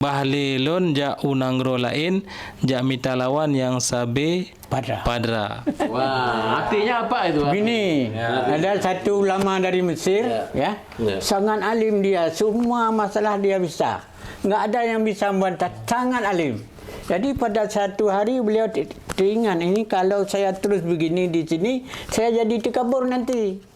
Bahlilun ja unangro lain ja mitalawan yang sabe padra. Wah, artinya apa itu? Begini, ada satu ulama dari Mesir, sangat alim dia, semua masalah dia bisa. Nggak ada yang bisa membantah, sangat alim. Jadi pada satu hari beliau teringat, ini kalau saya terus begini di sini, saya jadi takabur nanti.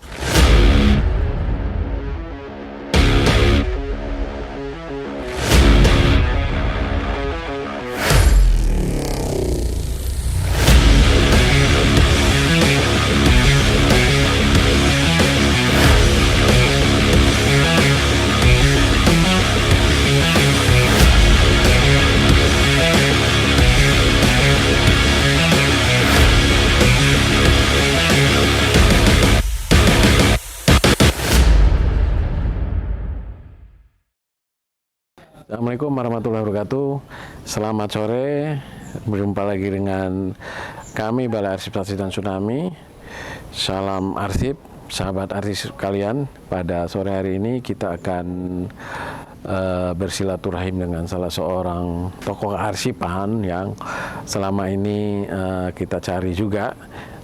Assalamualaikum warahmatullahi wabarakatuh. Selamat sore. Berjumpa lagi dengan kami Balai Arsip Saksi dan Tsunami. Salam arsip, sahabat arsip kalian. Pada sore hari ini kita akan bersilaturahim dengan salah seorang tokoh arsipan yang selama ini kita cari juga.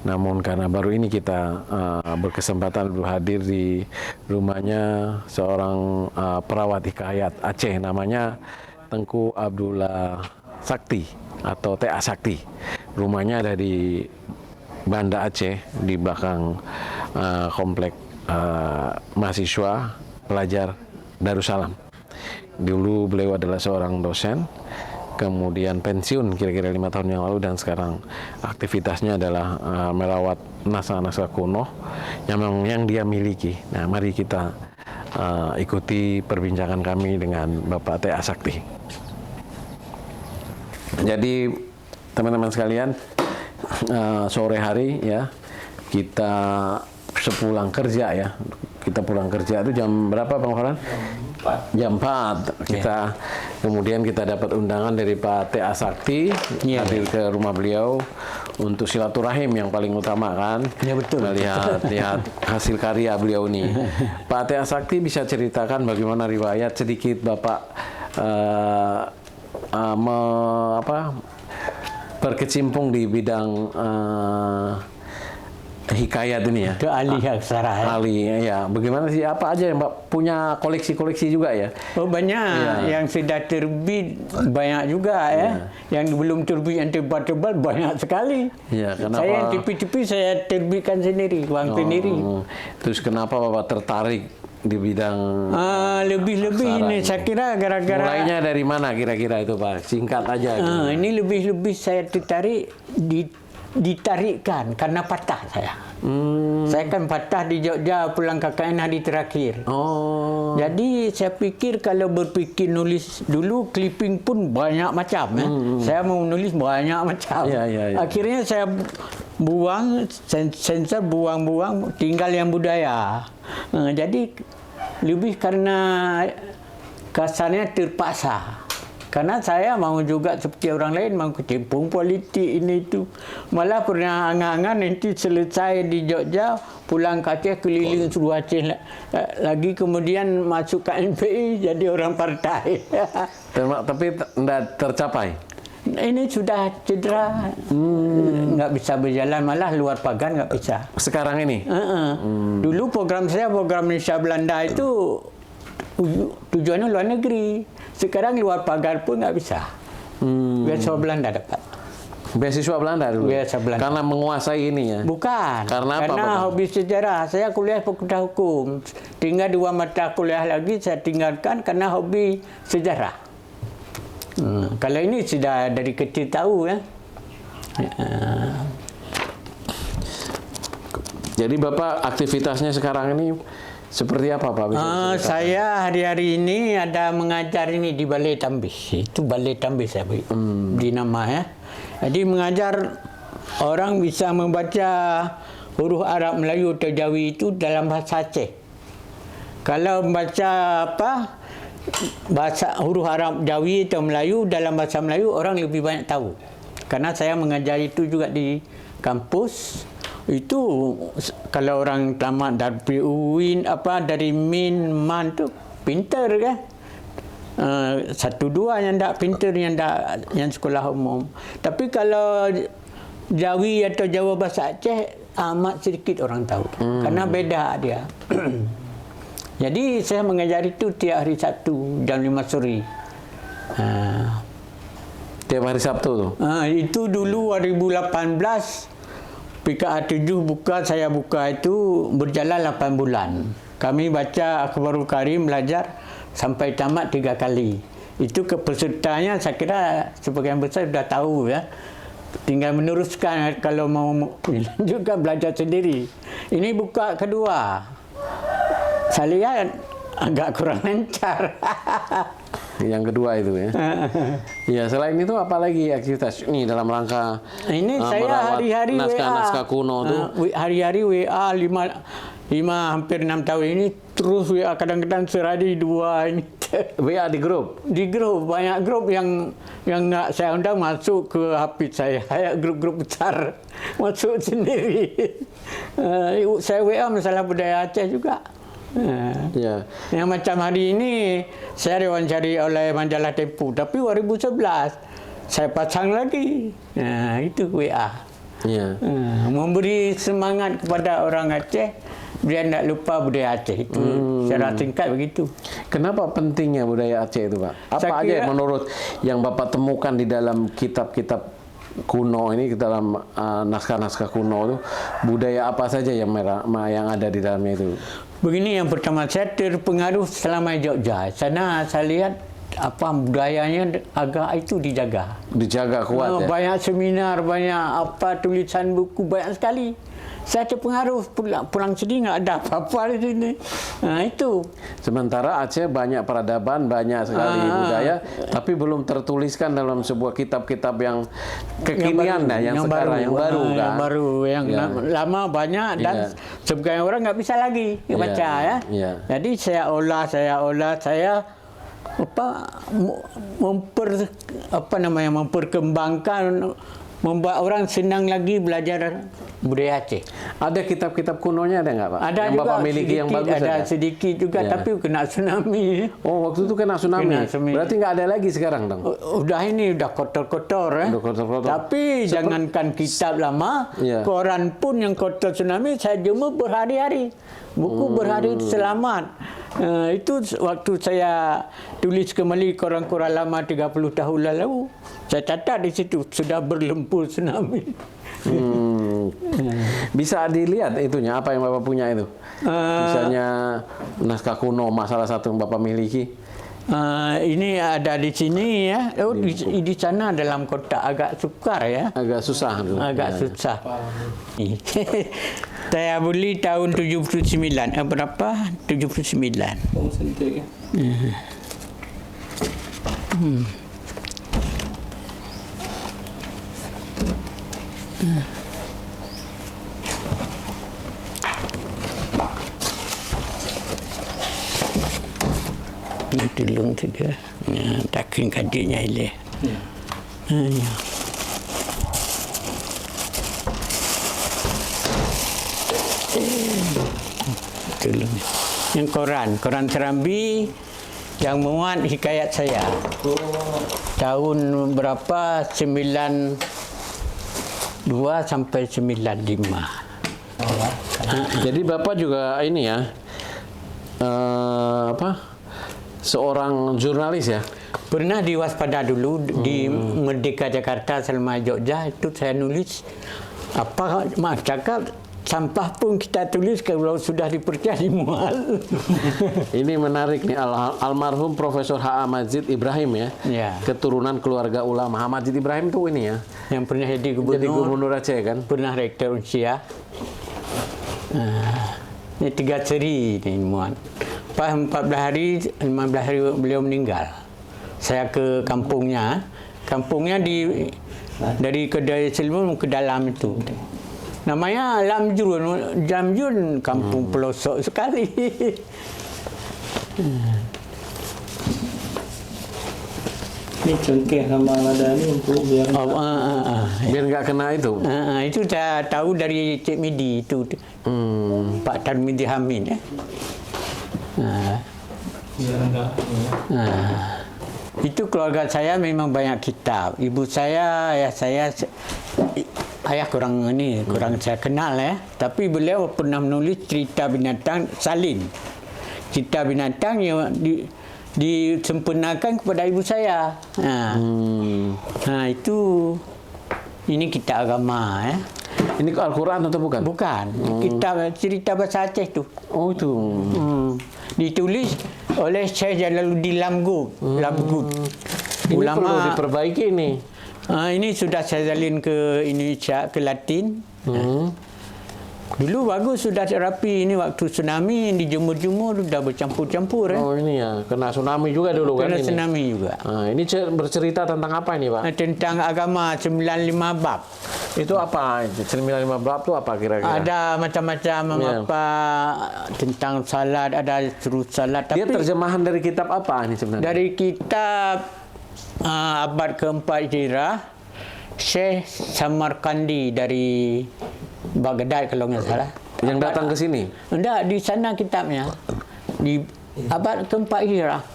Namun karena baru ini kita berkesempatan hadir di rumahnya seorang perawat hikayat Aceh, namanya Tengku Abdullah Sakti atau TA Sakti. Rumahnya ada di Banda Aceh, di belakang komplek mahasiswa pelajar Darussalam. Dulu beliau adalah seorang dosen, kemudian pensiun kira-kira 5 tahun yang lalu, dan sekarang aktivitasnya adalah merawat naskah-naskah kuno yang dia miliki. Nah, mari kita ikuti perbincangan kami dengan Bapak T.A. Sakti. Jadi teman-teman sekalian, sore hari ya kita sepulang kerja ya. Kita pulang kerja itu jam berapa Bang Farhan? Jam 4. Kita kemudian kita dapat undangan dari Pak T.A. Sakti hadir ke rumah beliau untuk silaturahim yang paling utama kan. Ya betul. Lihat hasil karya beliau nih. Pak T.A. Sakti bisa ceritakan bagaimana riwayat sedikit Bapak berkecimpung di bidang hikayat ini ya. Itu ahli aksara. Ahli ya. Bagaimana sih, apa aja yang Mbak punya koleksi-koleksi juga ya? Oh banyak, yang sudah terbit banyak juga ya. Yang belum terbit yang tebal-tebal banyak sekali. Ya, kenapa? Saya yang tipi-tipi saya terbitkan sendiri, uang sendiri. Terus kenapa Bapak tertarik di bidang lebih-lebih ini? Saya kira gara-gara mulainya dari mana kira-kira itu Pak? Singkat aja. Ini lebih-lebih saya tertarik ditarikkan karena patah saya. Saya kan patah di Jogja pulang KKN hari terakhir. Jadi saya pikir kalau berpikir nulis dulu, clipping pun banyak macam. Saya mau nulis banyak macam. Akhirnya saya buang, sensor buang-buang, tinggal yang budaya. Jadi lebih karena kasarnya terpaksa. Karena saya mau juga seperti orang lain, mau kecimpung politik ini itu. Malah pernah angan-angan nanti selesai di Jogja, pulang ke Aceh, keliling seluruh Aceh lagi, kemudian masuk ke NPI jadi orang partai. Tapi tidak tercapai? Ini sudah cedera, nggak bisa berjalan, malah luar pagar nggak bisa. Sekarang ini? Dulu program saya, program Indonesia Belanda itu tujuannya luar negeri. Sekarang luar pagar pun nggak bisa. Beasiswa Belanda dapat. Beasiswa Belanda dulu? Beasiswa Belanda. Karena menguasai ini ya? Bukan. Karena Karena hobi sejarah. Saya kuliah Fakultas Hukum. Tinggal 2 mata kuliah lagi saya tinggalkan karena hobi sejarah. Kalau ini sudah dari kecil tahu ya. Jadi Bapak aktivitasnya sekarang ini seperti apa Pak? Saya hari-hari ini ada mengajar ini di Balai Tambis. Itu Balai Tambis saya di nama ya. Jadi mengajar orang bisa membaca huruf Arab Melayu atau Jawi itu dalam bahasa Aceh. Kalau membaca bahasa huruf Arab Jawi atau Melayu dalam bahasa Melayu, orang lebih banyak tahu. Karena saya mengajar itu juga di kampus. Itu kalau orang tamat dari UIN dari MIN, MAN tu pintar kan. satu dua yang tak pintar, yang sekolah umum. Tapi kalau Jawi atau Jawa bahasa Aceh amat sedikit orang tahu. Karena beda dia. Jadi saya mengajar itu tiap hari Sabtu jam 5 sore. Tiap hari Sabtu tuh? Itu dulu 2018 PKA 7 buka, saya buka itu berjalan 8 bulan. Kami baca Akhbarul Karim, belajar sampai tamat 3 kali. Itu pesertanya saya kira sebagian besar sudah tahu ya. Tinggal meneruskan kalau mau juga belajar sendiri. Ini buka kedua. Saya lihat agak kurang lancar. Yang kedua itu ya. Ya, selain itu apa lagi aktivitas ini dalam rangka ini saya hari-hari naskah kuno tuh? Hari-hari WA 5 hampir 6 tahun ini terus WA, kadang-kadang sehari 2 ini. WA di grup? Di grup, banyak grup yang nak saya undang masuk ke HP saya. Kayak grup-grup besar masuk sendiri. Saya WA masalah budaya Aceh juga. Ya. Yang macam hari ini saya diwawancara oleh majalah Tempo, tapi 2011 saya pasang lagi. Itu WA. Ya. Memberi semangat kepada orang Aceh biar tidak lupa budaya Aceh itu. Secara singkat begitu. Kenapa pentingnya budaya Aceh itu, Pak? Apa aja yang menurut yang Bapak temukan di dalam kitab-kitab kuno ini, dalam naskah-naskah kuno itu, budaya apa saja yang ada di dalamnya itu? Begini, yang pertama saya terpengaruh selama di Jogja. Sana saya lihat budayanya agak itu dijaga. Dijaga kuat ya. Banyak seminar, banyak tulisan buku, banyak sekali. Saya terpengaruh, pulang sini nggak ada apa-apa di sini. Itu. Sementara Aceh banyak peradaban, banyak sekali budaya, tapi belum tertuliskan dalam sebuah kitab-kitab yang kekinian, yang sekarang, yang baru kan. Yang baru, yang lama banyak dan sebagian orang nggak bisa lagi baca ya. Jadi saya olah, memperkembangkan, membuat orang senang lagi belajar budaya Aceh. Ada kitab-kitab kunonya ada nggak, Pak? Ada yang juga Bapak miliki sedikit, yang bagus ada sedikit juga, tapi kena tsunami. Oh, waktu itu kena tsunami. Berarti nggak ada lagi sekarang dong? Udah kotor-kotor ya. Udah kotor-kotor. Tapi jangankan kitab lama, koran pun yang kotor tsunami saya jumpa berhari-hari. Buku berhari selamat. Itu waktu saya tulis kembali koran-koran lama 30 tahun lalu, saya catat di situ sudah berlumpur tsunami. Bisa dilihat itunya, apa yang Bapak punya itu? Misalnya naskah kuno, salah satu yang Bapak miliki. Ini ada di sini ya. Di sana dalam kotak, agak sukar ya. Agak susah. Agak susah. Saya beli tahun 79. Berapa? 79. Tolong saja. Takin kadiknya ini. Tolong. Yang koran Serambi yang muat hikayat saya. Tahun berapa? 92 sampai 95. Jadi Bapak juga ini ya, seorang jurnalis ya? Pernah di Waspada dulu di Merdeka Jakarta selama Jogja itu saya nulis cakap sampah pun kita tulis kalau sudah dipercaya dimual. Ini menarik nih, almarhum Profesor H.A. Majid Ibrahim ya, keturunan keluarga ulama. H. Majid Ibrahim tuh ini ya, yang pernah jadi gubernur Aceh kan? Pernah rektor Unsia. Ini 3 seri ini muat. Pas 15 hari beliau meninggal. Saya ke kampungnya. Kampungnya dari Kedai Silmun ke dalam itu. Namanya Lamjun, kampung pelosok sekali. Ini cengkeh sama Madani untuk biar nggak kena itu. Itu saya tahu dari Cik Midi itu, Pak Tarmidi Hamid ya. biar enggak. Itu keluarga saya memang banyak kitab. Ibu saya, ayah saya, ayah kurang saya kenal ya. Tapi beliau pernah menulis cerita binatang salin. Cerita binatang yang disempurnakan kepada ibu saya. Itu ini kitab agama ya. Ini Al-Quran atau bukan? Bukan. Kitab cerita bahasa Aceh tu. Oh itu. Ditulis oleh Syekh Jalaluddin Lamgut. Ini perlu diperbaiki ini. Ini sudah saya salin ke Indonesia, ke Latin. Dulu bagus, sudah rapi. Ini waktu tsunami dijemur-jemur sudah bercampur-campur. Oh ini ya, kena tsunami juga dulu kan? Kena tsunami juga. Ini bercerita tentang apa ini Pak? Tentang agama 95 bab. Itu apa? 95 bab itu apa kira-kira? Ada macam-macam apa tentang salat, ada suruh salat. Dia terjemahan dari kitab apa ini sebenarnya? Dari kitab abad keempat Hijrah, Syekh Samarkandi dari Baghdad kalau nggak salah. Yang datang ke sini? Enggak, di sana kitabnya. Di abad keempat Hijrah.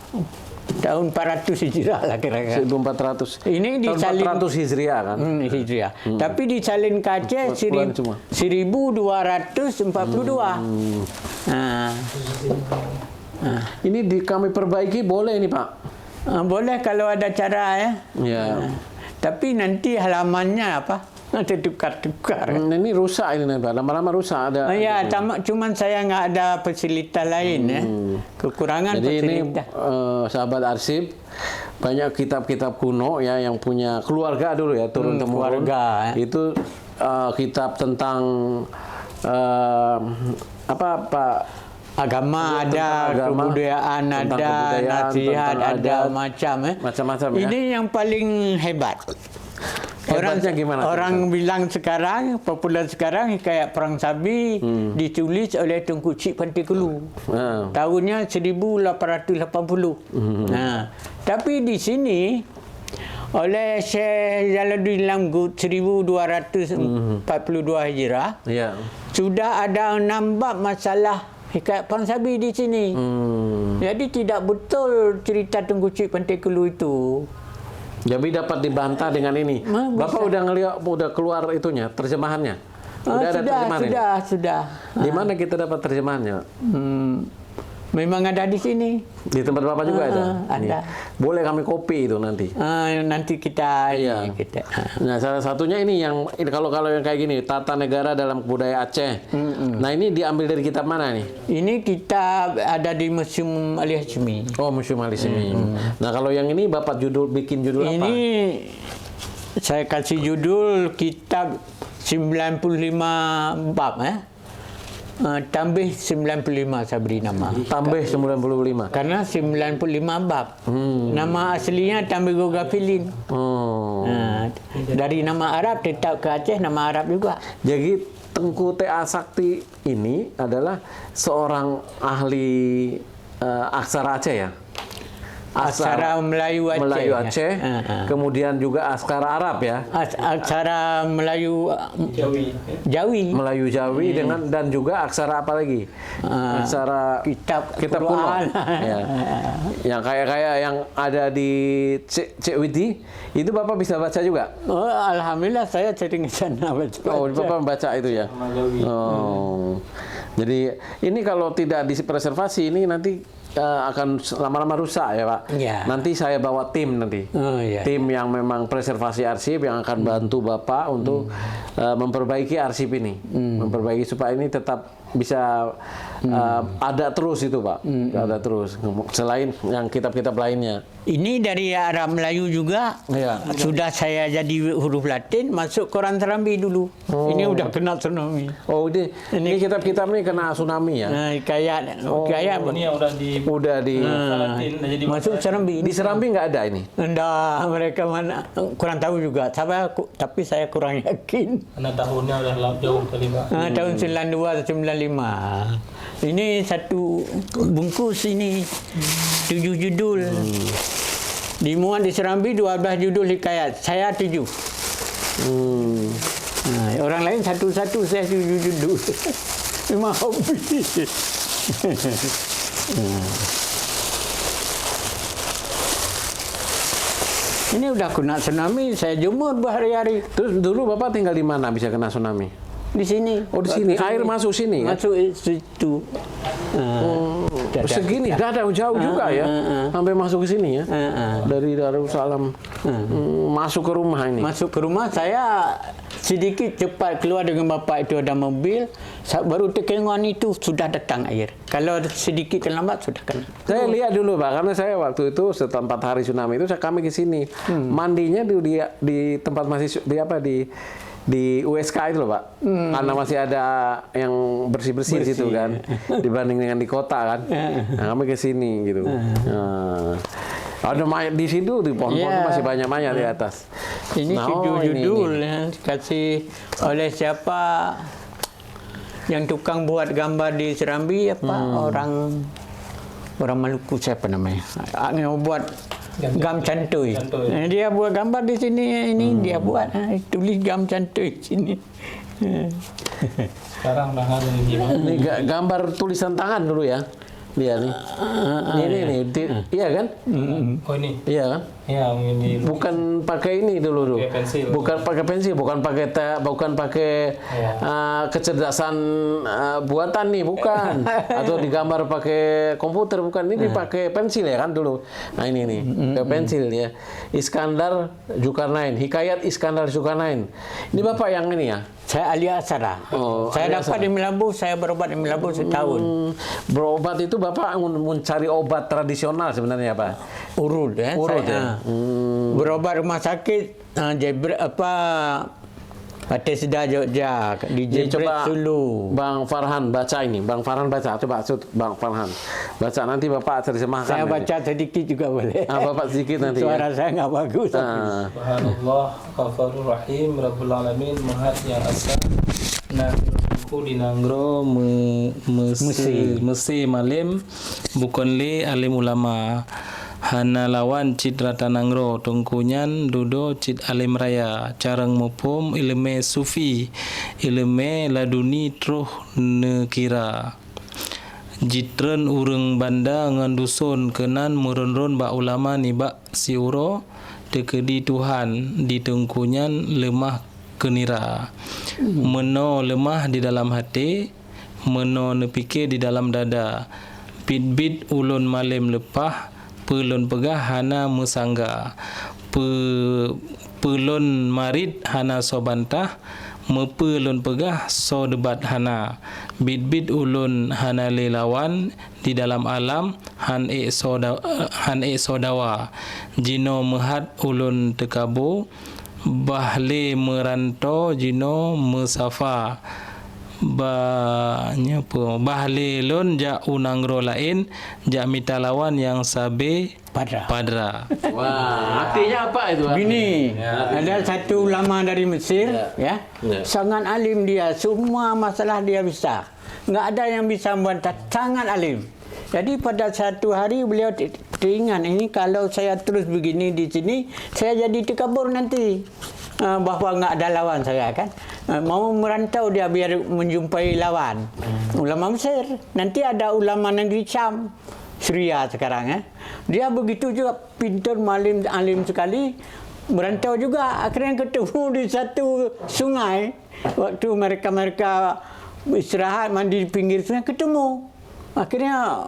Tahun 400 Hijriah lah kira-kira. 1400. Ini disalin 400 Hijriah kan? Hijriah. Tapi disalin ke Aceh 1242. Ini kami perbaiki boleh ini Pak? Boleh kalau ada cara ya. Ya. Tapi nanti halamannya apa? Nanti tukar-tukar. Ini rusak ini Pak. Lama-lama rusak ada. Ya, cuman saya nggak ada fasilitas lain ya. Kekurangan jadi fasilitas. Ini sahabat arsip banyak kitab-kitab kuno ya yang punya keluarga dulu ya turun temurun. Keluarga. Itu kitab tentang apa Pak? Agama ada, kebudayaan ada, nasihat ada, macam-macam ya. Ini yang paling hebat. Orang bilang sekarang, popular sekarang kayak Perang Sabi ditulis oleh Tunku Cik Pantai Kelu. Tahunnya 1880. Tapi di sini oleh Syekh Jalaluddin Lamgut 1242 Hijrah. Sudah ada 6 bab masalah hikayat Perang Sabi di sini. Jadi tidak betul cerita Tunku Cik Pantai Kelu itu. Jadi dapat dibantah dengan ini. Bapak udah ngelihat, udah keluar itunya, terjemahannya? Udah ada terjemahannya? Sudah. Di mana kita dapat terjemahannya? Memang ada di sini. Di tempat Bapak juga ada? Ada. Boleh kami kopi itu nanti? Nanti kita... Nah, salah satunya ini yang kalau yang kayak gini, Tata Negara dalam Budaya Aceh. Nah, ini diambil dari kitab mana nih? Ini kitab ada di Museum Ali Hashimi. Oh, Museum Ali Hashimi. Nah, kalau yang ini Bapak bikin judul apa? Ini saya kasih judul kitab 95 bab tambih 95 saya beri nama. Tambih 95. Karena 95 bab. Nama aslinya Tambih Gogafilin. Dari nama Arab tetap ke Aceh nama Arab juga. Jadi Tengku T.A. Sakti ini adalah seorang ahli aksara Aceh ya? Aksara Melayu Aceh. Kemudian juga aksara Arab ya. Aksara Melayu Jawi. Melayu Jawi dan juga aksara apa lagi? Aksara kitab kuno. Ya. Yang kayak yang ada di Cik Widi, itu Bapak bisa baca juga? Oh, alhamdulillah saya sering ke sana baca. Oh, Bapak baca itu ya. Oh. Jadi ini kalau tidak dipreservasi ini nanti akan lama-lama rusak ya Pak. Nanti saya bawa tim nanti. Tim yang memang preservasi arsip yang akan bantu Bapak untuk memperbaiki arsip ini. Memperbaiki supaya ini tetap bisa ada terus itu Pak. Ada terus. Selain yang kitab-kitab lainnya. Ini dari Arab Melayu juga. Sudah saya jadi huruf Latin masuk Quran Serambi dulu. Ini udah kena tsunami. Oh, ini kitab-kitab ini kena tsunami ya. Kayak ini udah di masuk Serambi. Di Serambi nggak ada ini? Enggak, mereka mana kurang tahu juga. Tapi saya kurang yakin. Karena tahunnya udah jauh ke 5. Tahun 92 atau 95. Ini satu bungkus ini 7 judul. Dimuat di Serambi 12 judul hikayat. Saya 7. Orang lain satu-satu, saya 7 judul. Memang hobi. Ini udah kena tsunami, saya jemur berhari-hari Terus dulu Bapak tinggal di mana bisa kena tsunami? di sini. Oh di sini, air masuk sini kan? Masuk situ. Segini, dah jauh juga ya, sampai masuk ke sini ya, dari Darussalam masuk ke rumah ini. Masuk ke rumah saya sedikit cepat keluar dengan bapak itu ada mobil, baru terkenguan itu sudah datang air. Kalau sedikit terlambat sudah kena. Saya lihat dulu Pak, karena saya waktu itu setelah 4 hari tsunami itu kami ke sini, mandinya di tempat masih di USK itu loh Pak, karena masih ada yang bersih-bersih di situ kan, dibanding dengan di kota kan. Nah, kami ke sini gitu. Ada mayat di situ, di pohon-pohon masih banyak mayat di atas. Ini judul ya, kasih oleh siapa yang tukang buat gambar di Serambi orang Maluku siapa namanya? Yang buat Gam Cantui. Dia buat gambar di sini, ini dia buat tulis Gam Cantui sini. Sekarang dah ada gimana? Ini gambar tulisan tangan dulu ya. Dia nih. Ini iya kan? Oh ini. Iya kan? Ya, ini Bukan pakai ini dulu. Pakai pensil. Bukan pakai pensil, bukan pakai kecerdasan buatan nih, bukan. Atau digambar pakai komputer, bukan. Ini dipakai pensil ya kan dulu. Nah ini nih, pakai pensil ya. Iskandar Zulkarnain, Hikayat Iskandar Zulkarnain. Ini Bapak yang ini ya? Saya ahli aksara. Saya dapat di Melabu, saya berobat di Melabu setahun. Berobat itu Bapak mencari obat tradisional sebenarnya Pak? Urut ya. Urut ya? Berobat rumah sakit Partai Sedar Jogja di Jebret dulu. Bang Farhan baca ini. Bang Farhan baca. Coba Bang Farhan baca, nanti Bapak terjemahkan. Saya nanti. baca sedikit juga boleh. Bapak sedikit nanti. Suara ya. saya nggak bagus. Subhanallah, Ghafurur Rahim, Rabbul Alamin, Maha yang Asa. Nahku di Nanggro Mesi Malim bukan le alim ulama. Hana lawan cid rata Nanggro tungkunyan dudo cid alim raya carang mupum ilme sufi ilme laduni truh nekira jitren ureng banda ngan dusun kenan murun-run ba ulama ni ba siuro dekedi Tuhan di tungkunyan lemah kenira meno lemah di dalam hati meno nepike di dalam dada bit-bit ulun malim lepah pelun pegah hana musangga pelun marid hana sobantah mepelun pegah so debat hana bit-bit ulun hana lelawan di dalam alam han e sodawa jino mehat ulun tekabo bahle meranto jino mesafa bahlelon ja unanggro lain ja mitalawan yang sabe padra. Wah, artinya apa itu? Begini, ada satu ulama dari Mesir, sangat alim dia, semua masalah dia bisa. Nggak ada yang bisa membantah, sangat alim. Jadi pada satu hari beliau teringat ini kalau saya terus begini di sini, saya jadi tekabur nanti. Bahawa nggak ada lawan saya kan, mau merantau dia biar menjumpai lawan ulama Mesir. Nanti ada ulama negeri Syam, Syria sekarang dia begitu juga pintar alim sekali, merantau juga akhirnya ketemu di satu sungai waktu mereka istirahat mandi di pinggir sungai ketemu. Akhirnya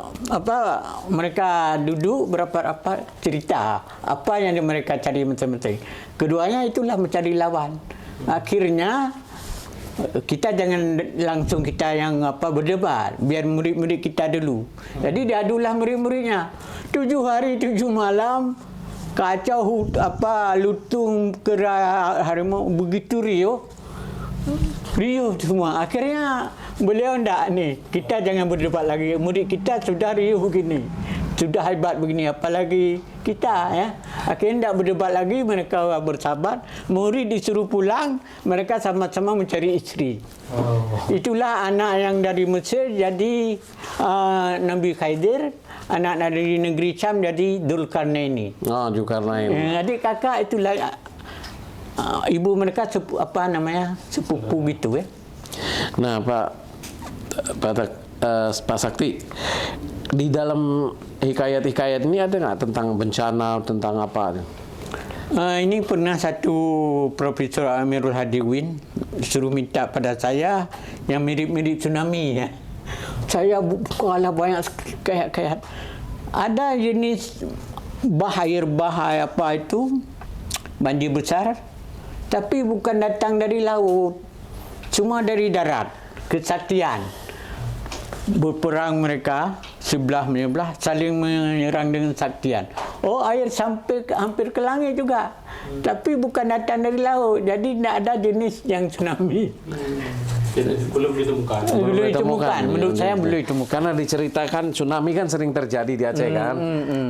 mereka duduk berapa cerita apa yang mereka cari masing-masing. Keduanya itulah mencari lawan. Akhirnya kita jangan langsung kita yang berdebat, biar murid-murid kita dulu. Jadi diadulah murid-muridnya. 7 hari 7 malam kacau lutung kera harimau begitu riuh semua. Akhirnya beliau ndak nih, kita jangan berdebat lagi. Murid kita sudah riuh begini, sudah hebat begini, apalagi kita Akhirnya ndak berdebat lagi, mereka bersabar. Murid disuruh pulang, mereka sama-sama mencari istri. Itulah anak yang dari Mesir jadi Nabi Khidir, anak dari negeri Syam jadi Dzulkarnain. Dzulkarnain. Jadi kakak itulah ibu mereka sepupu gitu Nah Pak Sakti, di dalam hikayat-hikayat ini ada nggak tentang bencana, tentang apa? Ini pernah satu Profesor Amirul Hadiwin suruh minta pada saya yang mirip-mirip tsunami ya. Saya bukalah banyak kayak ada jenis air apa itu banjir besar, tapi bukan datang dari laut, cuma dari darat, kesaktian. Berperang mereka sebelah menyebelah saling menyerang dengan saktian. Oh, air sampai hampir ke langit juga. Tapi bukan datang dari laut. Jadi tidak ada jenis yang tsunami. Belum ditemukan. Belum ditemukan. Menurut saya belum ditemukan. Karena diceritakan tsunami kan sering terjadi di Aceh kan.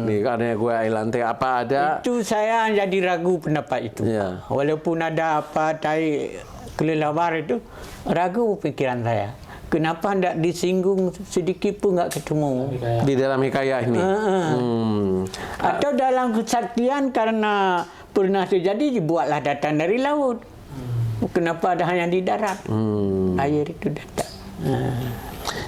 Nih adanya Gua Ailante apa ada. Itu saya jadi ragu pendapat itu. Ya. Walaupun ada apa tai kelelawar itu, ragu pikiran saya. Kenapa tidak disinggung sedikit pun nggak ketemu Di dalam hikayat ini. Atau dalam kesaktian karena pernah terjadi dibuatlah datang dari laut. Kenapa ada hanya di darat? Air itu datang.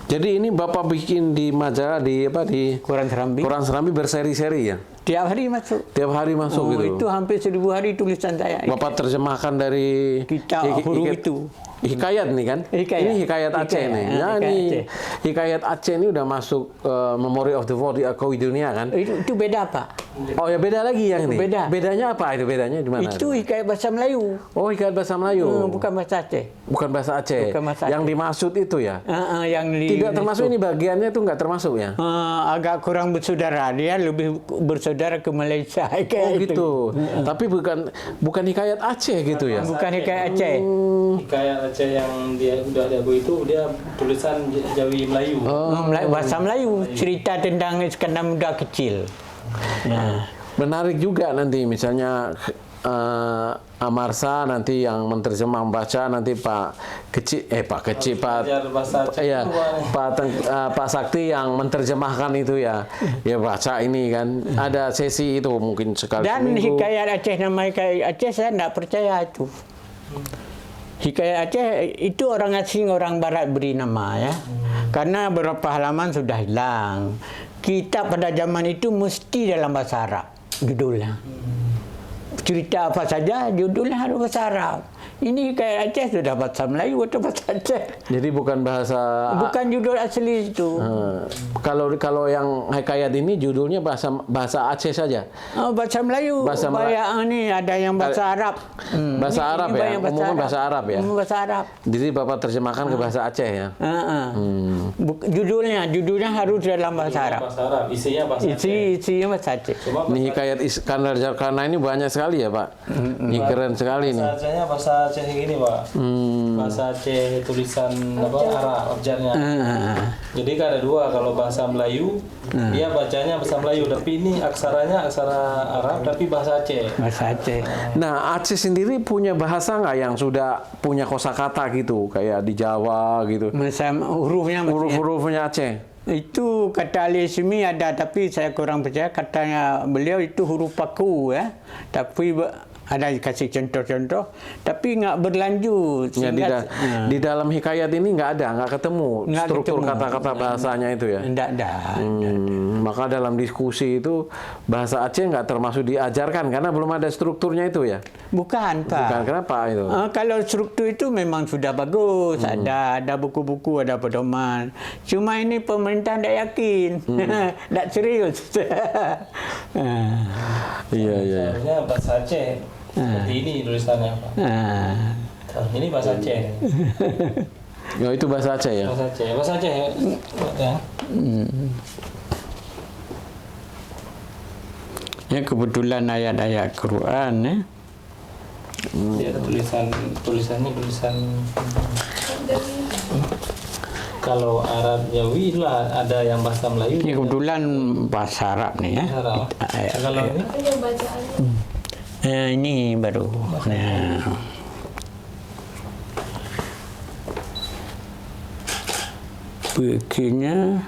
Jadi ini Bapak bikin di majalah di Quran Serambi. Quran Serambi berseri-seri ya. Tiap hari masuk. Tiap hari masuk gitu. Itu hampir 1000 hari tulisan saya. Bapak terjemahkan dari Kitab huruf itu. Hikayat nih kan? Hikayat. Ini hikayat Aceh nih. Nah, ini hikayat Aceh ini udah masuk Memory of the World di Akui Dunia kan? Itu beda Pak. Oh ya beda lagi yang ini. Beda. Bedanya apa itu? Bedanya di mana? Itu hikayat bahasa Melayu. Oh hikayat bahasa Melayu. Bukan bahasa Aceh. Bukan bahasa Aceh. Bukan bahasa Aceh. Yang dimaksud itu ya? Tidak termasuk ini bagiannya itu nggak termasuk ya? Agak kurang bersaudara. Dia lebih bersaudara ke Malaysia. Oh gitu. Tapi bukan hikayat Aceh gitu ya? Bukan hikayat Aceh. Hikayat Aceh yang dia udah ada itu dia tulisan Jawi Melayu. Bahasa Melayu. Cerita tentang Iskandar Muda kecil. Menarik juga nanti misalnya Amarsa nanti yang menerjemah membaca nanti Pak Sakti yang menerjemahkan itu ya baca ini kan ada sesi itu mungkin sekali dan seminggu. hikayat Aceh nama hikayat Aceh saya tidak percaya itu. Hikayat Aceh itu orang asing orang barat beri nama ya karena beberapa halaman sudah hilang. Kita pada zaman itu mesti dalam bahasa Arab judulnya. Cerita apa saja judulnya harus bahasa Arab. Ini hikayat Aceh sudah bahasa Melayu atau bahasa Aceh. Jadi bukan bahasa. Bukan judul asli itu. Kalau yang hikayat ini judulnya bahasa Aceh saja. Bahasa Melayu. Bahasa ini ada yang bahasa Arab. Bahasa Arab ya. Umumnya bahasa Arab ya. Bahasa Arab. Jadi Bapak terjemahkan ke bahasa Aceh ya. Judulnya harus dalam bahasa Arab. Bahasa Arab. Isinya bahasa Aceh. Isinya bahasa Aceh. Ini hikayat Iskandar Jalkana ini banyak sekali ya Pak. Ini keren sekali nih. Bahasa Acehnya bahasa Aceh gini Pak. Bahasa Aceh tulisan Arab abjadnya. Jadi kan ada dua, kalau bahasa Melayu dia bacanya bahasa Melayu tapi ini aksaranya aksara Arab tapi bahasa Aceh. Bahasa Aceh. Nah Aceh sendiri punya bahasa nggak yang sudah punya kosakata gitu kayak di Jawa gitu? Huruf-hurufnya Aceh. Itu kata Ali Ismi ada tapi saya kurang percaya, katanya beliau itu huruf paku ya. Tapi ada kasih contoh-contoh tapi nggak berlanjut. Ya, di dalam hikayat ini nggak ketemu struktur kata-kata bahasanya itu ya. Nggak ada. Maka dalam diskusi itu bahasa Aceh nggak termasuk diajarkan karena belum ada strukturnya itu ya. Bukan Pak. Bukan, kenapa itu? Kalau struktur itu memang sudah bagus, ada buku-buku, ada pedoman. Cuma ini pemerintah tidak yakin, tidak serius. Iya. Seharusnya bahasa Aceh seperti ini tulisannya Pak. Ini bahasa Aceh. Ya itu bahasa Aceh ya. Bahasa Aceh ya. Ya kebetulan ayat-ayat Quran ya. Dia ada tulisannya kalau Arab Jawi lah ada yang bahasa Melayu. Ini kebetulan bahasa Arab nih ya. Kalau ini ini baru. Begini.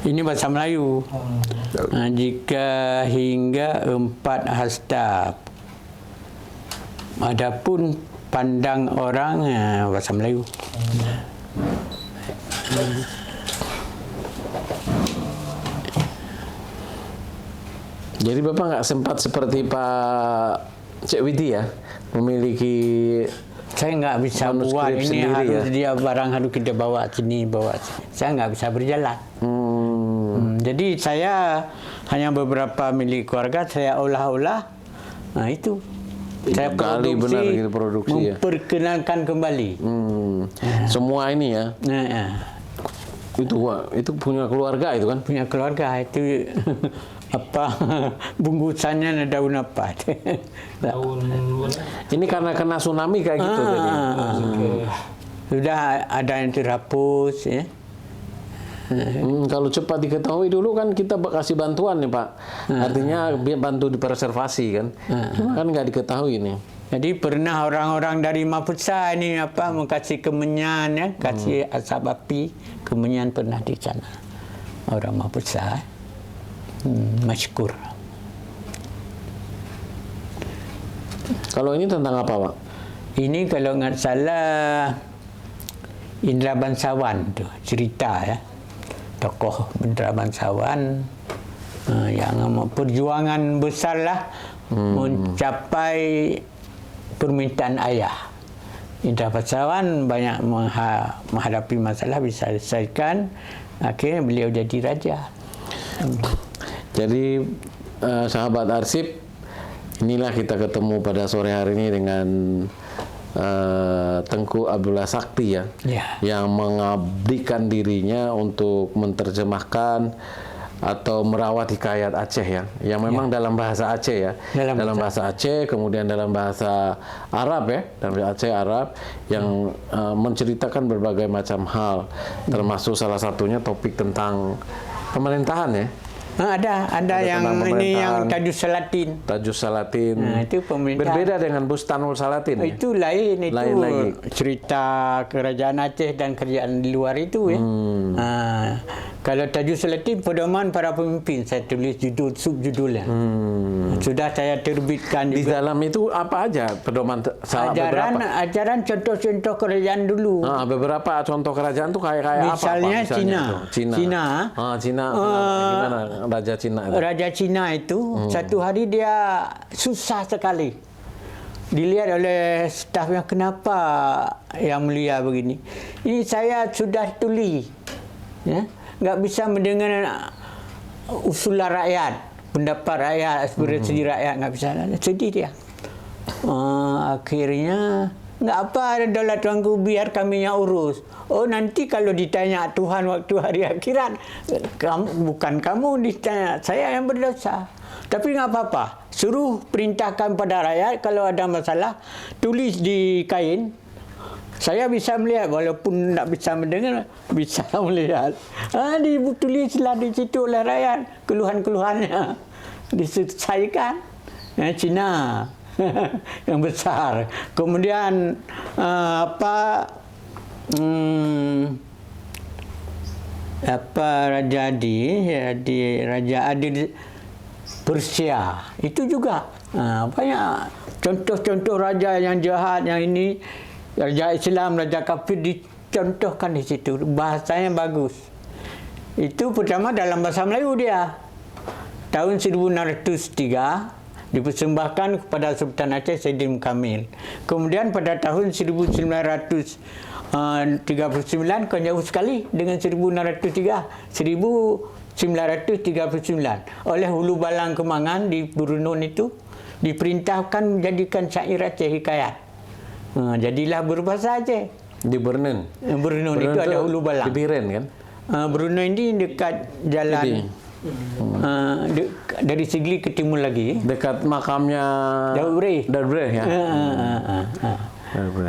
Ini bahasa Melayu. Jika hingga 4 hasta. Adapun pandang orang bahasa Melayu. Jadi Bapak nggak sempat seperti Pak Cik Widi ya, memiliki saya nggak bisa buat manuskrip ini, sendiri harus ya? dia barang harus kita bawa sini, bawa sini. Saya nggak bisa berjalan. Jadi saya hanya beberapa milik keluarga saya olah-olah. Nah itu saya Gali benar gitu produksi ya. memperkenalkan kembali. Semua ini ya. Nah, Itu punya keluarga itu kan? punya keluarga itu apa bungkusannya daun apa? Ini karena kena tsunami kayak gitu tadi. Sudah ada yang terhapus ya. Kalau cepat diketahui dulu kan kita kasih bantuan nih Pak. Artinya bantu dipreservasi kan. Cuma kan nggak diketahui ini. Jadi pernah orang-orang dari Mapusa ini apa mengkasih kemenyan ya, kasih asap api, kemenyan pernah di sana. Orang Mapusa. Masykur. Kalau ini tentang apa Pak? Ini kalau nggak salah Indra Bangsawan tuh cerita ya. Tokoh Indra Bangsawan yang perjuangan besar lah mencapai permintaan ayah. Indra Bangsawan banyak menghadapi masalah bisa selesaikan, akhirnya beliau jadi raja. Jadi sahabat arsip, inilah kita ketemu pada sore hari ini dengan Tengku Abdullah Sakti ya, yang mengabdikan dirinya untuk menerjemahkan atau merawat hikayat Aceh ya, yang memang dalam bahasa Aceh ya, dalam bahasa Aceh, kemudian dalam bahasa Arab ya, dalam bahasa Aceh Arab yang menceritakan berbagai macam hal, termasuk salah satunya topik tentang pemerintahan ya. Ada yang ini yang Tajus Salatin. Tajus Salatin. Nah, itu pemerintahan. Berbeda dengan Bustanul Salatin. Itu lain, itu lain lagi. Cerita kerajaan Aceh dan kerajaan di luar itu ya. Kalau Tajus Salatin pedoman para pemimpin, saya tulis judul subjudulnya. Sudah saya terbitkan juga. Di dalam itu apa aja pedoman ajaran contoh-contoh kerajaan dulu. Beberapa contoh kerajaan tuh kayak apa? Misalnya Cina. Cina. Cina. Gimana Raja Cina itu? Raja Cina itu satu hari dia susah sekali. Dilihat oleh stafnya, kenapa yang mulia begini? Ini saya sudah tulis. Ya, nggak bisa mendengar usulan rakyat, pendapat rakyat, aspirasi rakyat, nggak bisa. Sedih dia. Akhirnya nggak apa, daulat tuanku, biar kami yang urus. Oh, nanti kalau ditanya Tuhan waktu hari akhirat, bukan kamu ditanya, saya yang berdosa. Tapi nggak apa-apa, suruh perintahkan pada rakyat kalau ada masalah, tulis di kain. Saya bisa melihat, walaupun tidak bisa mendengar, bisa melihat. Ditulislah di situ oleh rakyat, keluhan-keluhannya diselesaikan. Cina yang besar. Kemudian Raja Adil Persia itu juga banyak contoh-contoh raja yang jahat, yang ini raja Islam, raja kafir dicontohkan di situ. Bahasanya bagus. Itu pertama dalam bahasa Melayu dia. Tahun 1603 dipersembahkan kepada Sultan Aceh Saidin Kamil. Kemudian pada tahun 1939, kan jauh sekali dengan 1939 oleh Hulu Balang Kemangan di Brunei itu diperintahkan menjadikan syair Aceh hikayat. Jadilah berbahasa Aceh. Di Brunei. Brunei itu ada Hulu Balang. Di Biren kan? Brunei ini dekat jalan dari Sigli ke timur lagi. Dekat makamnya Daud Bre ya.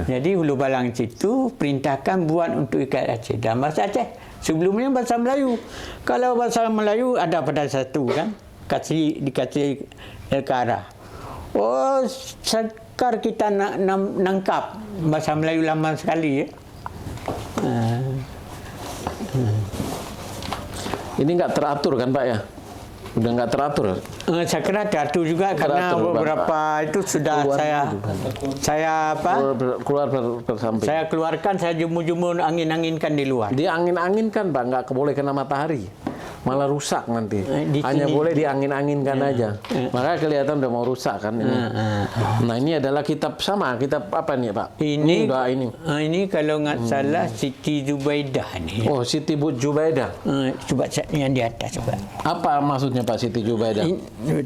Jadi Hulu Balang situ perintahkan buat untuk hikayat Aceh dalam bahasa Aceh. Sebelumnya bahasa Melayu. Kalau bahasa Melayu ada pada satu kan, dikasih Elkara. Oh, sekar kita nangkap bahasa Melayu lama sekali ya. Ini nggak teratur kan Pak ya? Udah nggak teratur? Saya kira teratur juga karena beberapa itu sudah saya keluarkan, saya jemur-jemur, angin-anginkan di luar. Dia angin-anginkan Pak, nggak boleh kena matahari. malah rusak nanti. Di Hanya sini. boleh diangin-anginkan aja. Makanya kelihatan udah mau rusak kan ini. Nah, ini adalah kitab sama, kitab apa nih, Pak? Ini udah ini. Ini kalau nggak salah Siti Zubaidah nih. Oh, Siti Zubaidah. Coba yang di atas coba. Apa maksudnya Pak Siti Zubaidah?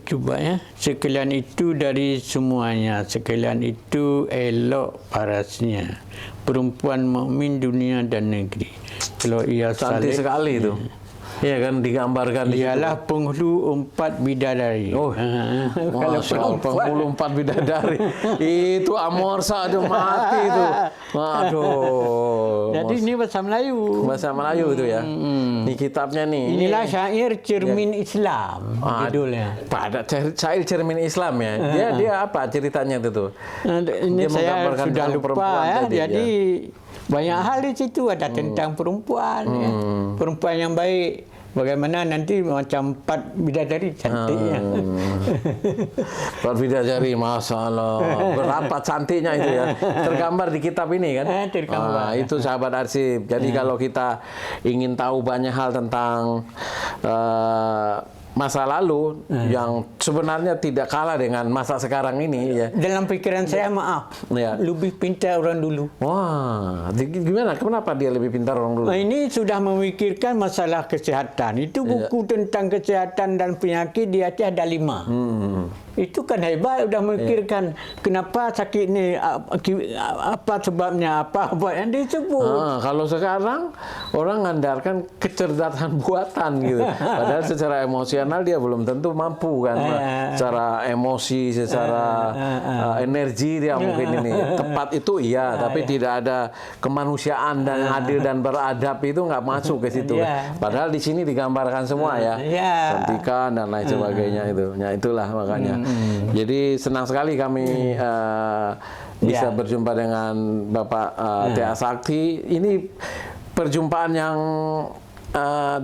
Coba ya. Sekalian itu dari semuanya, sekalian itu elok parasnya. Perempuan mukmin dunia dan negeri. Kalau ia Cantik saleh, sekali itu. Iya kan, digambarkan di situ. ialah penghulu 4 bidadari. Oh, Kalau Masya Allah, perempuan. penghulu 4 bidadari. Itu Amorsa ada mati itu. Waduh. Jadi ini bahasa Melayu. Bahasa Melayu itu ya. Ini kitabnya nih. Inilah syair cermin Islam judulnya. Pada syair cermin Islam ya. Dia apa ceritanya itu tuh? Ini Dia saya menggambarkan sudah tentang lupa perempuan ya. tadi, Jadi banyak hal di situ ada tentang perempuan. Ya. Perempuan yang baik. Bagaimana nanti macam 4 bidadari cantiknya. 4 bidadari, Masya Allah. Berapa cantiknya itu ya. Tergambar di kitab ini kan. Tergambar. Itu sahabat arsip. Jadi kalau kita ingin tahu banyak hal tentang masa lalu yang sebenarnya tidak kalah dengan masa sekarang ini ya. Dalam pikiran saya maaf, Ya. lebih pintar orang dulu. Wah, gimana? Kenapa dia lebih pintar orang dulu? Nah, ini sudah memikirkan masalah kesehatan. Itu buku tentang kesehatan dan penyakit di atas ada 5. Itu kan hebat, sudah memikirkan kenapa sakit ini, apa sebabnya, apa yang disebut. Kalau sekarang orang mengandalkan kecerdasan buatan gitu. Padahal secara emosional dia belum tentu mampu kan. Secara emosi, secara energi dia mungkin ini tepat itu iya, tapi tidak ada kemanusiaan dan adil dan beradab itu nggak masuk ke situ. Padahal di sini digambarkan semua ya, cantikan dan lain sebagainya itu. Ya itulah makanya. Jadi senang sekali kami bisa berjumpa dengan Bapak Tia Sakti. Ini perjumpaan yang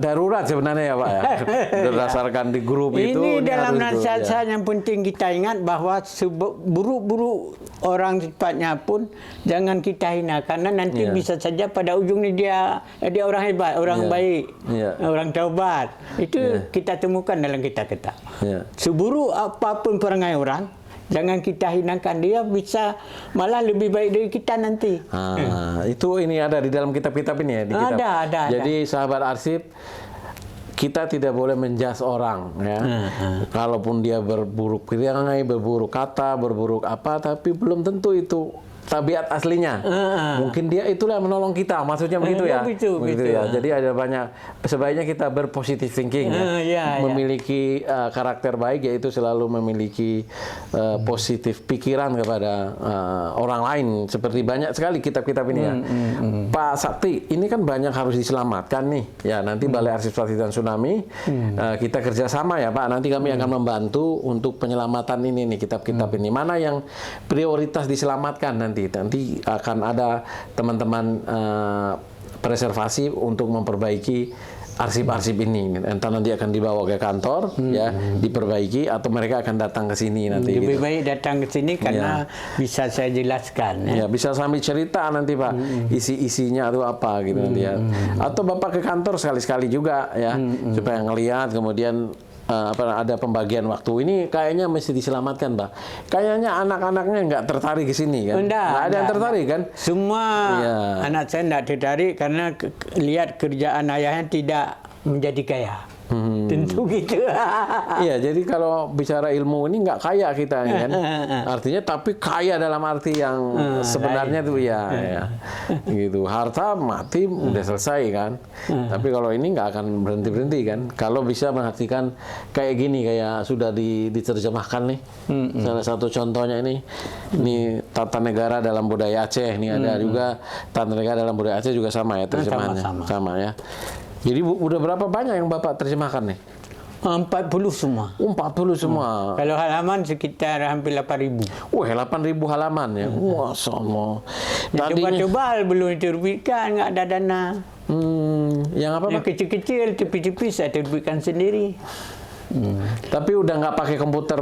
darurat sebenarnya ya Pak ya. Berdasarkan di grup itu. Ini dalam harus nasihat itu, saya yang penting kita ingat bahwa buruk-buruk orang sifatnya pun jangan kita hina karena nanti bisa saja pada ujungnya dia orang hebat, orang baik, orang taubat. Itu kita temukan dalam kitab-kitab. Seburuk apapun perangai orang, jangan kita hinakan, dia bisa malah lebih baik dari kita nanti. Itu ini ada di dalam kitab-kitab ini ya, di kitab. Ada. Jadi sahabat arsip, kita tidak boleh menjas orang ya. Kalaupun dia berburuk perangai, berburuk kata, berburuk apa, tapi belum tentu itu tabiat aslinya. Mungkin dia itulah yang menolong kita, maksudnya begitu ya. Begitu ya. Jadi ada banyak, sebaiknya kita berpositif thinking ya. Memiliki karakter baik, yaitu selalu memiliki positif pikiran kepada orang lain. Seperti banyak sekali kitab-kitab ini ya. Pak Sakti, ini kan banyak harus diselamatkan nih. Ya nanti Balai Arsip Sakti dan Tsunami kita kerjasama ya Pak. Nanti kami akan membantu untuk penyelamatan ini nih, kitab-kitab ini. Mana yang prioritas diselamatkan nanti akan ada teman-teman preservasi untuk memperbaiki arsip-arsip ini. Entah nanti akan dibawa ke kantor ya, diperbaiki atau mereka akan datang ke sini nanti. Lebih baik datang ke sini karena bisa saya jelaskan. Ya, bisa sambil cerita nanti Pak, isi-isinya itu apa gitu nanti ya. Atau Bapak ke kantor sekali-sekali juga ya, supaya ngelihat kemudian ada pembagian waktu. Ini kayaknya mesti diselamatkan, Pak. Kayaknya anak-anaknya nggak tertarik ke sini kan? Nggak ada yang tertarik kan? Semua anak saya nggak tertarik karena lihat kerjaan ayahnya tidak menjadi kaya. Tentu gitu. Iya, jadi kalau bicara ilmu ini nggak kaya kita kan, artinya tapi kaya dalam arti yang sebenarnya tuh ya, gitu. Harta mati udah selesai kan, tapi kalau ini nggak akan berhenti kan. Kalau bisa mengartikan kayak gini, kayak sudah diterjemahkan nih. Salah satu contohnya ini tata negara dalam budaya Aceh. Ini ada juga tata negara dalam budaya Aceh juga sama ya terjemahannya, sama ya. Jadi udah berapa banyak yang Bapak terjemahkan nih? 40 semua. 40 semua. Kalau halaman sekitar hampir 8.000. Wah, 8.000 halaman ya. Wah, sama. Tebal-tebal belum diterbitkan, nggak ada dana. Yang apa, Pak? Yang kecil-kecil, tipis-tipis saya terbitkan sendiri. Tapi udah nggak pakai komputer,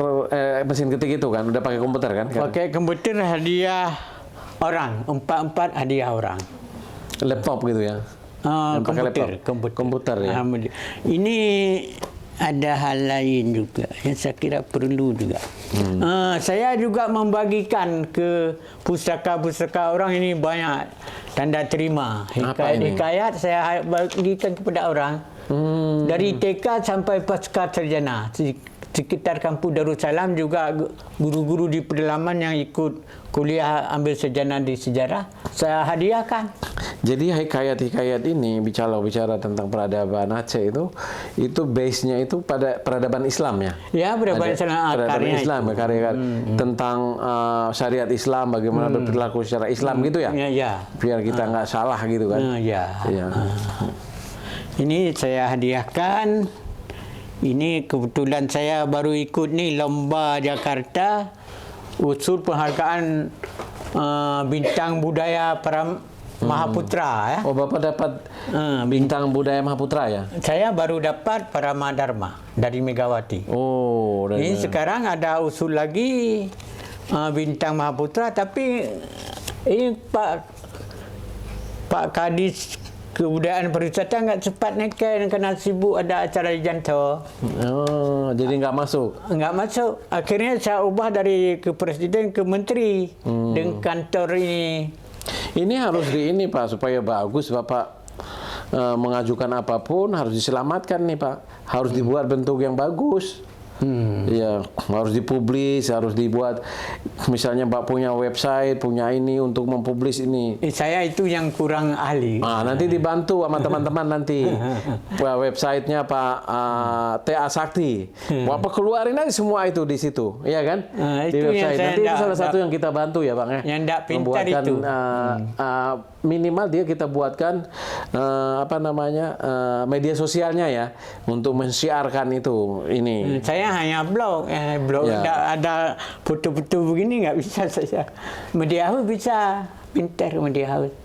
mesin ketik itu kan? Udah pakai komputer kan? Pakai komputer hadiah orang, 4 hadiah orang. Laptop gitu ya? Yang pakai laptop? Komputer ya. Ini ada hal lain juga yang saya kira perlu juga. Saya juga membagikan ke pustaka-pustaka orang ini banyak tanda terima. Hikayat saya bagikan kepada orang. Dari TK sampai pasca sarjana. Sekitar kampung Darussalam juga guru-guru di pedalaman yang ikut kuliah ambil sarjana di sejarah saya hadiahkan. Jadi hikayat-hikayat ini bicara tentang peradaban Aceh itu base-nya itu pada peradaban Islam ya. Ya, peradaban Islam. Peradaban Islam ya, karya tentang syariat Islam, bagaimana berperilaku secara Islam gitu ya. Ya. Biar kita nggak salah gitu kan. Ya. Ini saya hadiahkan. Ini kebetulan saya baru ikut nih lomba Jakarta usul penghargaan bintang budaya para Mahaputra ya. Oh, Bapak dapat bintang budaya Mahaputra ya? Saya baru dapat Parama Dharma dari Megawati. Oh, ini sekarang ada usul lagi bintang Mahaputra, tapi ini Pak Kadis Kebudayaan Pariwisata nggak cepat nekat karena sibuk ada acara di Janto. Oh, jadi nggak masuk? Nggak masuk. Akhirnya saya ubah dari ke presiden ke menteri dengan kantor ini. Ini harus ini Pak, supaya bagus Bapak mengajukan apapun harus diselamatkan nih Pak. Harus dibuat bentuk yang bagus. Ya, harus dipublis, harus dibuat. Misalnya Pak punya website, punya ini untuk mempublis ini. Saya itu yang kurang ahli. Nanti dibantu sama teman-teman nanti. Websitenya Pak TA Sakti. Bapak keluarin aja semua itu di situ, iya kan? Di website. Nanti itu salah satu yang kita bantu ya Bang ya. Yang tidak pintar membuatkan, itu. Minimal dia kita buatkan media sosialnya ya untuk mensiarkan itu ini. Saya hanya blog ya. Ada foto-foto begini nggak bisa saya. Media House bisa, pintar Media House.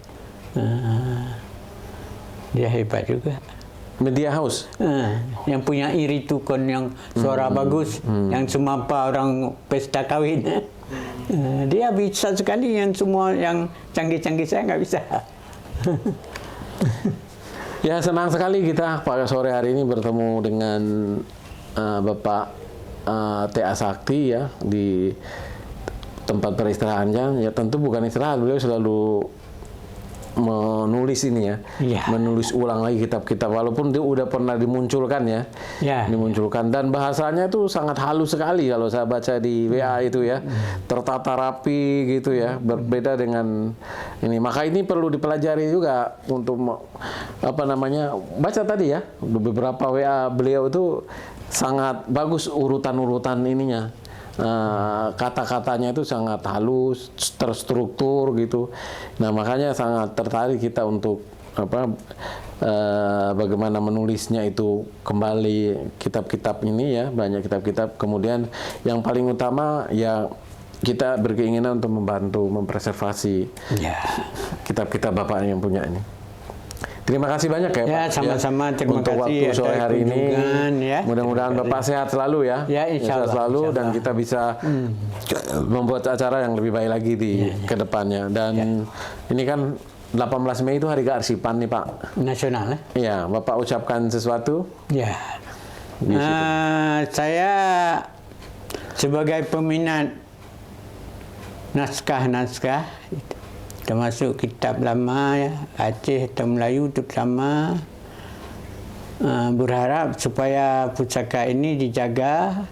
Dia hebat juga. Media House. Yang punya iri tukon yang suara bagus, yang semampa orang pesta kawin. Dia bisa sekali yang semua yang canggih-canggih saya nggak bisa. Ya, senang sekali kita pada sore hari ini bertemu dengan Bapak TA Sakti ya di tempat peristirahatnya. Ya tentu bukan istirahat, beliau selalu menulis ini ya, menulis ulang lagi kitab-kitab walaupun dia udah pernah dimunculkan dimunculkan dan bahasanya itu sangat halus sekali kalau saya baca di WA itu ya, tertata rapi gitu ya, berbeda dengan ini. Maka ini perlu dipelajari juga untuk baca tadi ya, beberapa WA beliau itu sangat bagus urutan-urutan ininya. Kata-katanya itu sangat halus, terstruktur gitu. Nah, makanya sangat tertarik kita untuk bagaimana menulisnya itu kembali kitab-kitab ini ya, banyak kitab-kitab. Kemudian yang paling utama ya kita berkeinginan untuk membantu mempreservasi kitab-kitab Bapak yang punya ini. Terima kasih banyak ya Pak. Ya, sama-sama. Terima untuk kasih waktu sore hari ini. Ya. Mudah-mudahan Bapak sehat selalu ya. Ya, insya Allah. Sehat selalu dan kita bisa membuat acara yang lebih baik lagi di kedepannya. Dan ini kan 18 Mei itu Hari Kearsipan nih Pak. Nasional ya? Iya, Bapak ucapkan sesuatu? Ya. Saya sebagai peminat naskah-naskah termasuk kitab lama ya, Aceh atau Melayu terutama, berharap supaya pusaka ini dijaga.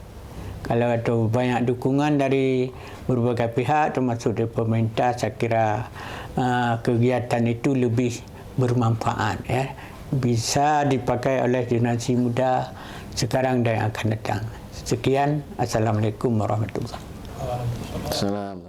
Kalau ada banyak dukungan dari berbagai pihak termasuk dari pemerintah, saya kira kegiatan itu lebih bermanfaat ya, bisa dipakai oleh generasi muda sekarang dan yang akan datang. Sekian, Assalamualaikum warahmatullahi wabarakatuh. Assalamualaikum.